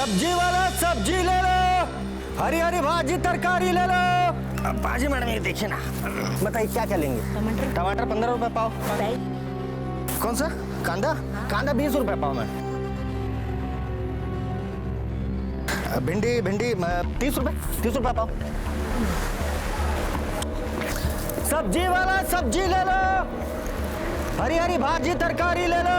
सब्जी वाला सब्जी ले लो, हरी हरी भाजी तरकारी ले लो। भाजी मैडम ये देखिए ना, बताइए क्या क्या लेंगे? टमाटर 15 रुपए पाव। कौन सा? कांदा? कांदा 20 रुपए पाव में। भिंडी 30 रुपए पाव। सब्जी वाला सब्जी ले लो, हरी हरी भाजी तरकारी ले लो।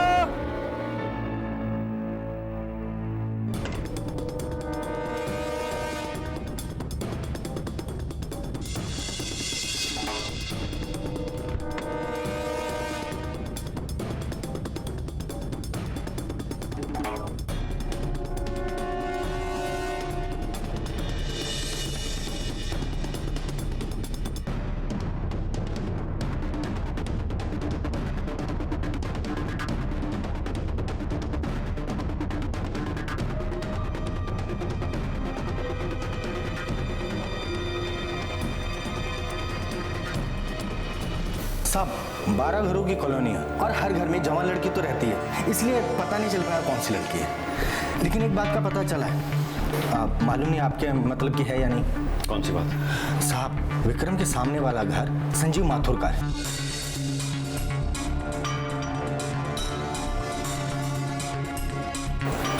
सब 12 घरों की कॉलोनी है और हर घर में जवान लड़की तो रहती है, इसलिए पता नहीं चल पाया कौन सी लड़की है। लेकिन एक बात का पता चला है, मालूम नहीं आपके मतलब की है या नहीं। कौन सी बात? साहब, विक्रम के सामने वाला घर संजीव माथुर का है।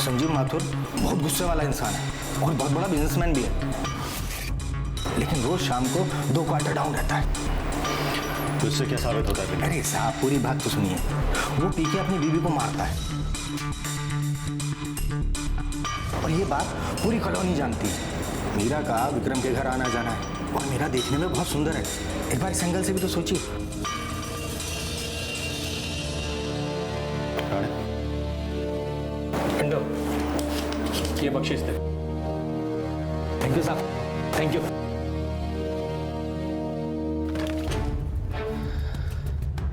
संजीव माथुर बहुत गुस्से वाला इंसान है और बहुत बड़ा बिजनेसमैन भी है, लेकिन रोज शाम को 2 क्वार्टर डाउन रहता है। तो इससे क्या साबित होता है? अरे साहब, पूरी बात तो सुनिए। वो पी के अपनी बीवी को मारता है और ये बात पूरी कॉलोनी जानती है। मीरा का विक्रम के घर आना जाना है और मीरा देखने में बहुत सुंदर है। एक बार इस एंगल से भी तो सोचिए। इंदो, ये बख्शीश दे। थैंक यू साहब, थैंक यू।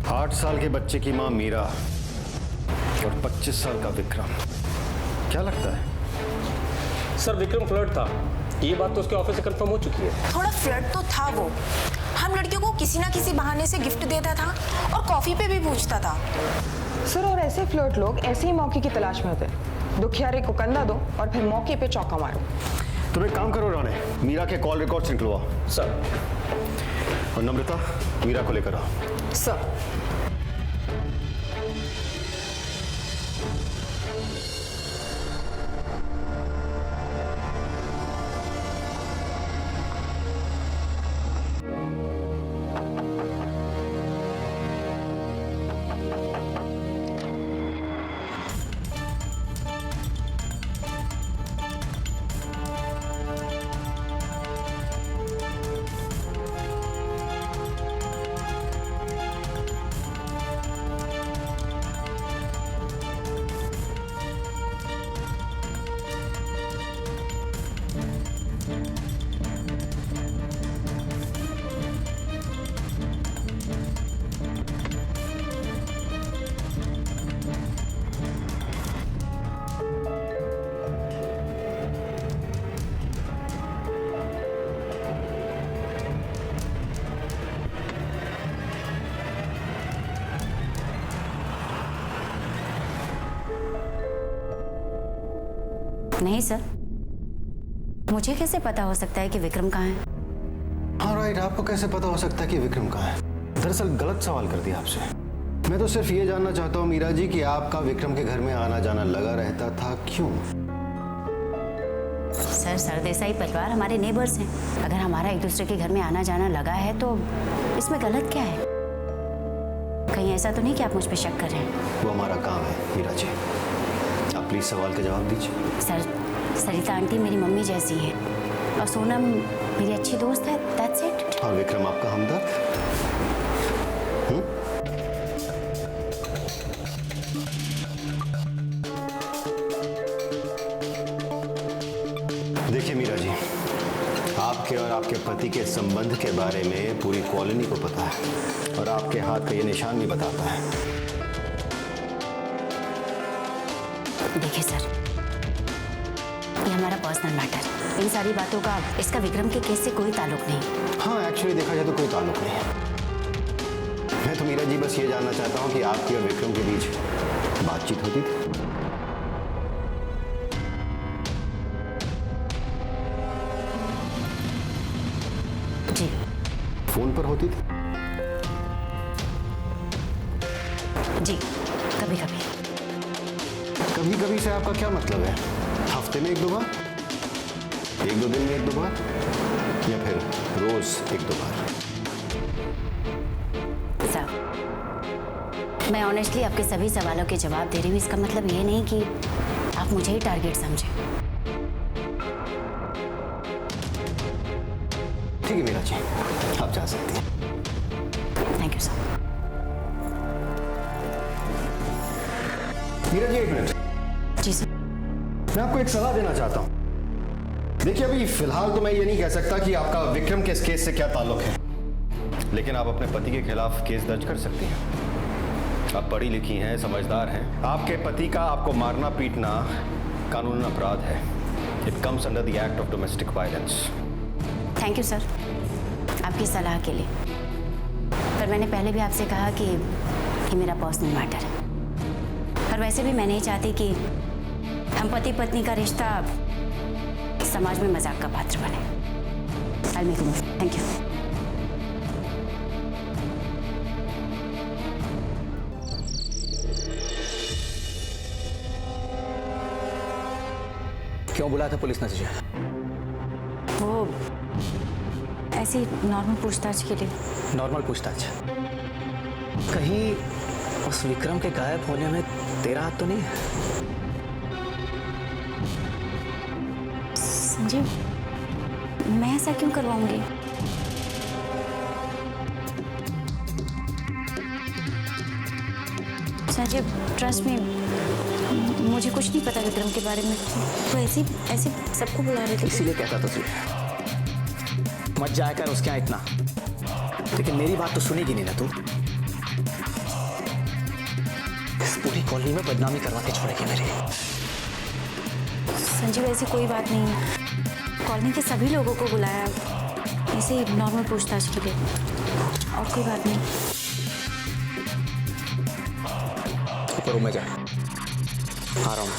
आठ साल के बच्चे की मां मीरा और 25 साल का विक्रम, क्या लगता है? सर, विक्रम फ्लर्ट था, ये बात तो उसके ऑफिस से कंफर्म हो चुकी है। थोड़ा फ्लर्ट तो था वो। हम लड़कियों को किसी ना किसी बहाने से गिफ्ट देता था और कॉफी पे भी पूछता था। सर, और ऐसे फ्लर्ट लोग ऐसे ही मौके की तलाश में होते हैं। दुखियारे को कंधा दो और फिर मौके पे चौका मारो। तुम एक काम करो राणे, मीरा के कॉल रिकॉर्ड्स निकलवाओ। सर। और नम्रता, मीरा को लेकर आओ। सर। नहीं सर, मुझे कैसे पता हो सकता है कि विक्रम कहाँ है? हाँ राइट, आपको कैसे पता हो सकता है कि विक्रम कहाँ है? दरअसल गलत सवाल कर दिया आपसे। मैं तो सिर्फ ये जानना चाहता हूँ मीरा जी कि आपका विक्रम के घर में आना जाना लगा रहता था, क्यों? सर, सरदेसाई परिवार हमारे नेबर्स हैं। अगर हमारा एक दूसरे के घर में आना जाना लगा है तो इसमें गलत क्या है? कहीं ऐसा तो नहीं कि आप मुझ पर शक कर रहे हैं? वो हमारा काम है मीरा जी, आप प्लीज सवाल का जवाब दीजिए। सर, सरिता आंटी मेरी मम्मी जैसी है और सोनम मेरी अच्छी दोस्त है, दैट्स इट। और विक्रम आपका हमदर्द? देखिए मीरा जी, आपके और आपके पति के संबंध के बारे में पूरी कॉलोनी को पता है और आपके हाथ का ये निशान भी बताता है। देखिए सर, ये हमारा पर्सनल मैटर है। इन सारी बातों का इसका विक्रम के केस से कोई ताल्लुक नहीं। हाँ, एक्चुअली देखा जाए तो कोई ताल्लुक नहीं है। मैं तो मीरा जी बस ये जानना चाहता हूँ कि आपकी और विक्रम के बीच बातचीत होती थी? फोन पर होती थी? जी, कभी कभी। कभी कभी से आपका क्या मतलब है? हफ्ते में 1-2 बार, 1-2 दिन में 1-2 बार, या फिर रोज 1-2 बार? सर, मैं ऑनेस्टली आपके सभी सवालों के जवाब दे रही हूँ। इसका मतलब ये नहीं कि आप मुझे ही टारगेट समझें। ठीक है मीरा जी, आप जा सकती हैं। Thank you sir. Meera ji 1 minute, जी सर। मैं आपको एक सलाह देना चाहता हूं। देखिए अभी फिलहाल तो मैं ये नहीं कह सकता कि आपका विक्रम के इस केस से क्या ताल्लुक है, लेकिन आप अपने पति के खिलाफ केस दर्ज कर सकती हैं। आप पढ़ी लिखी हैं, समझदार हैं। आपके पति का आपको मारना पीटना कानूनन अपराध है। It comes under the act of domestic violence. Thank you sir आपकी सलाह के लिए, पर मैंने पहले भी आपसे कहा कि ये मेरा पर्सनल मैटर है, और वैसे भी मैं नहीं चाहती कि हम पति पत्नी का रिश्ता समाज में मजाक का पात्र बने। I make move. Thank you. क्यों बुलाया था पुलिस ने तुझे? वो ऐसी नॉर्मल पूछताछ के लिए। नॉर्मल पूछताछ? कहीं उस विक्रम के गायब होने में तेरा हाथ तो नहीं है? संजीव, मैं ऐसा क्यों करवाऊंगी? संजीव, ट्रस्ट में मुझे कुछ नहीं पता विक्रम के बारे में। वो ऐसे सबको बुला रहे थे। इसीलिए कहता था तुझे मत जाया कर उसके यहाँ इतना, लेकिन मेरी बात तो सुनेगी नहीं ना तू। इस पूरी कॉलोनी में बदनामी करवा के छोड़ेगी मेरी। संजीव, ऐसी कोई बात नहीं है। कॉलोनी के सभी लोगों को बुलाया, ऐसे ही नॉर्मल पूछताछ के लिए, और कोई बात नहीं। ऊपर रूम में जा, आ रहा हूँ।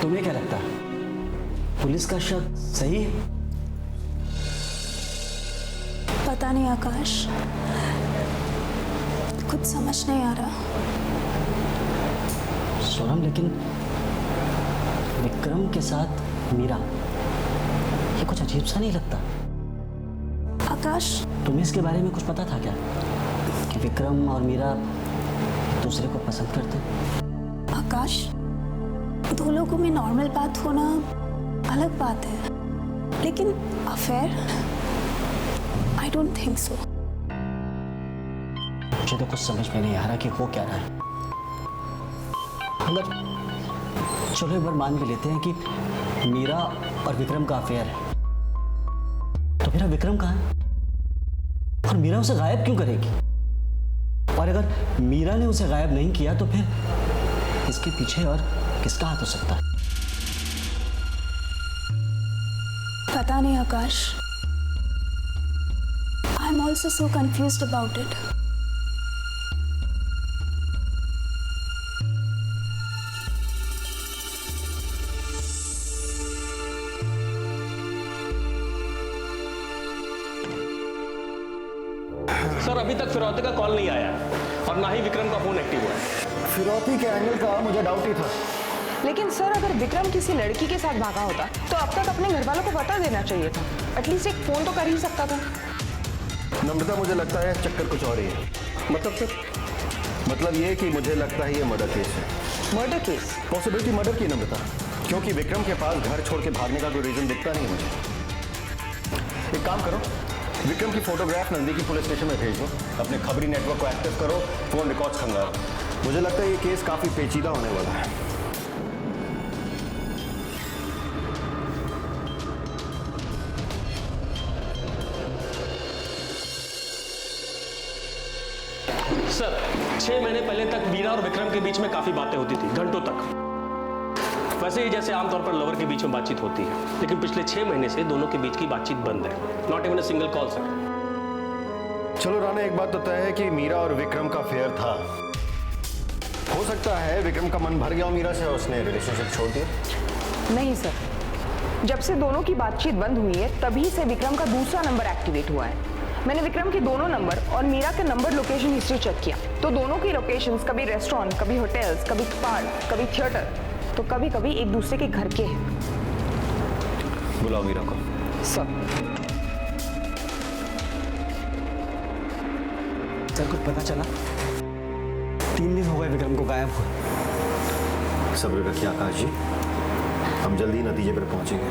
तुम्हें क्या लगता है पुलिस का शक सही है? पता नहीं आकाश, कुछ समझ नहीं आ रहा। सोनम, लेकिन विक्रम के साथ मीरा, ये कुछ अजीब सा नहीं लगता? आकाश, तुम्हें इसके बारे में कुछ पता था क्या, कि विक्रम और मीरा एक दूसरे को पसंद करते हैं? आकाश, दो लोगों में नॉर्मल बात होना अलग बात है, लेकिन affair, I don't think so. मुझे तो कुछ समझ में नहीं आ रहा कि हो क्या रहा है। अगर चलो एक बार मान भी लेते हैं कि मीरा और विक्रम का अफेयर है, तो मेरा विक्रम कहाँ है? और मीरा उसे गायब क्यों करेगी? और अगर मीरा ने उसे गायब नहीं किया तो फिर इसके पीछे और किसका हाथ हो सकता है? पता नहीं Akash, I am also so confused about it. Sir अभी तक फिरौती का कॉल नहीं आया और ना ही विक्रम का फोन एक्टिव हुआ है। फिरौती के एंगल का मुझे डाउट ही था। लेकिन सर, अगर विक्रम किसी लड़की के साथ भागा होता तो अब तक अपने घर वालों को बता देना चाहिए था। एटलीस्ट एक फोन तो कर ही सकता था। नम्रता, मुझे लगता है चक्कर कुछ और ही है। मतलब सर? मतलब ये कि मुझे लगता है ये मर्डर केस है। Murder case? पॉसिबिलिटी मर्डर की, नम्रता, क्योंकि विक्रम के पास घर छोड़ के भागने का कोई रीजन दिखता नहीं है मुझे। एक काम करो, विक्रम की फोटोग्राफ नजदीकी पुलिस स्टेशन में भेज दो, अपने खबरी नेटवर्क को एक्टिव करो, फोन रिकॉर्ड्स खंगालो। मुझे लगता है ये केस काफी पेचीदा होने वाला है। सर 6 महीने पहले तक मीरा और विक्रम के बीच में काफी बातें होती थी, घंटों तक। वैसे ही जैसे आमतौर पर लवर के बीच में बातचीत होती है, लेकिन पिछले 6 महीने से दोनों के बीच की बातचीत बंद है। Not even a single call sir. चलो राणा, एक बात तो तय है कि मीरा और विक्रम का अफेयर था। हो सकता है विक्रम का मन भर गया हो मीरा से और उसने रिलेशनशिप छोड़ दिया। नहीं सर, जब से दोनों की बातचीत बंद हुई है तभी से विक्रम का दूसरा नंबर एक्टिवेट हुआ है। मैंने विक्रम के दोनों नंबर और मीरा के नंबर लोकेशन हिस्ट्री चेक किया, तो दोनों की लोकेशंस कभी रेस्टोरेंट, कभी होटल्स, कभी पार्क, कभी थिएटर, तो कभी कभी एक दूसरे के घर के हैं। बुलाओ मीरा को। सर कुछ पता चला? 3 दिन हो गए विक्रम को गायब हुए। सब्र रखिए आकाश जी, हम जल्दी नतीजे पर पहुंचेंगे।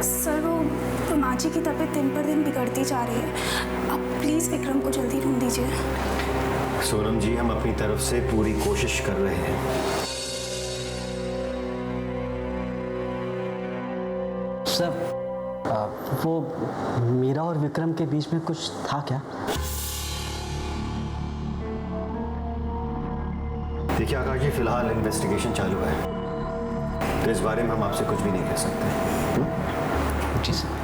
सर वो माँ जी की तबीयत दिन पर दिन बिगड़ती जा रही है, आप प्लीज़ विक्रम को जल्दी ढूंढ दीजिए। सोनम जी, हम अपनी तरफ से पूरी कोशिश कर रहे हैं। सर वो मीरा और विक्रम के बीच में कुछ था क्या? देखिए आकाश जी, फिलहाल इन्वेस्टिगेशन चालू है, तो इस बारे में हम आपसे कुछ भी नहीं कह सकते। जी सर।